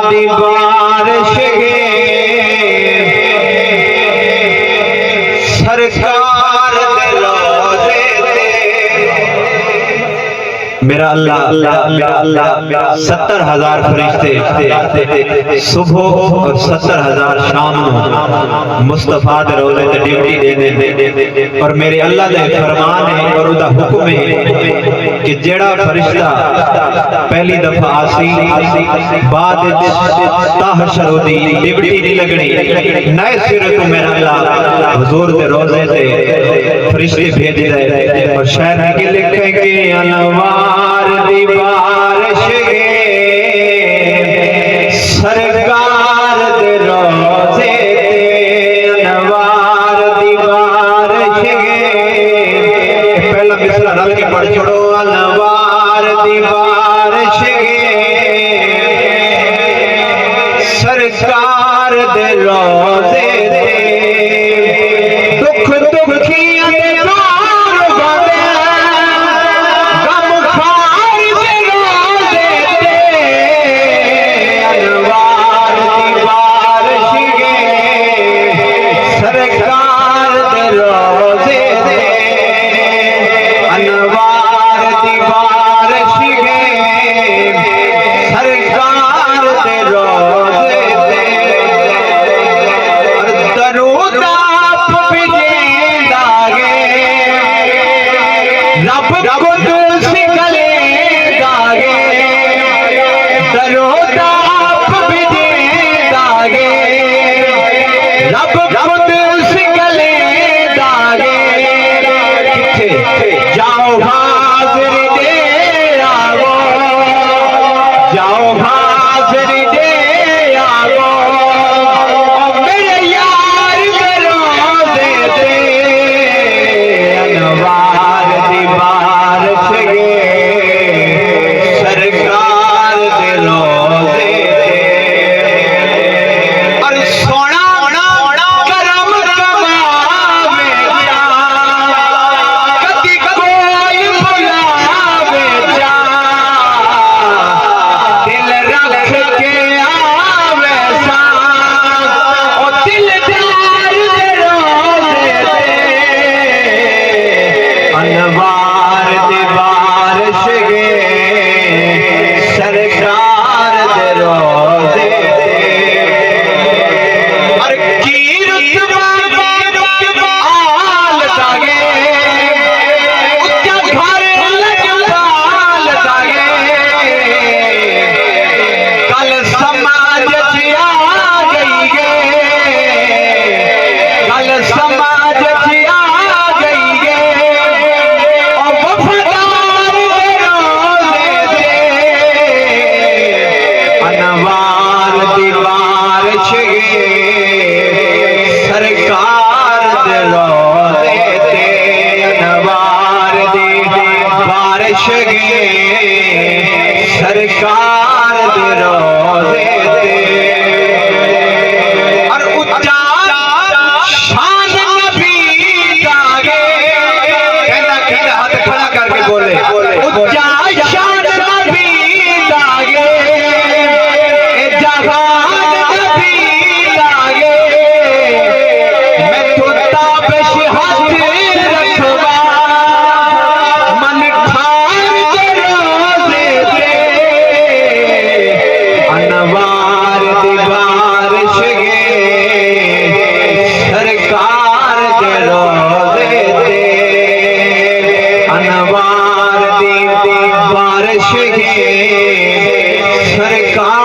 दी बारिश गे सरकार दे रोज़े ते मेरा अल्लाह 70,000 फरिश्ते सुबह और 70,000 शाम मुस्तफा दे रोज़े ते ड्यूटी दे और मेरे अल्लाह दे फरमान है और उदा हुक्म है कि जेड़ा फरिश्ता पहली दफा आसी बाद ताहशर दी ड्यूटी नहीं लगनी नए सिरे तो मेरा अल्लाह हुजूर दे रोज़े ते फरिश्ते भेज दे और शायद के लिखे कि अनवार दी बारिश गे सरकार दे रोज़े ते अनवार दी बारिश गे पहला मिसरा रल के पढ़ छोड़ो अनवार दी बारिश गे सरकार दे रोज़े ते दुख दुखियां दे दूर होवे गम खार दे रोज़े ते अनवार दी बारिश गे सरकार दे रोज़े ते अनवार दी बारिश गे सरकार दे रोज़े ते दरूद रब कुदूस कलेगा गे दरूद भी देगा गे रब कुदूस कलेगा गे जाओ हाज़िर दे आओ जाओ हाज़िर दे आओ मेरे यार के रोज़े ते अनवार दी बारिश गे सरकार दे रोज़े और सोना करम कमावे जा कदी कोई बुलावे जा दिल रख के आवे सा ओ दिलदार दे रोज़े ते अनवार दी बारिश गे सरकार दे रोज़े और की रुतबा आल दागे उच्चा घर लजपाल दागे कल समाज च आ गई गे कल समाज च आ गई गे और वफादार दे रोज़े ते अनवार दी बारिश गे सरकार दे रोज़े ते अनवार दी बारिश गे सरकार दे रोज़े ते और उच्चा शान नबी दा गे कहना हाथ खड़ा करके बोले उच्चा शान नबी दा गे ए जहान नबी दा गे मैं तो ताबिश हाथ रखवा मन खान दे रोज़े ते अनवार दी बारिश गे सरकार दे रोज़े ते अनवार दी बारिश गे सरकार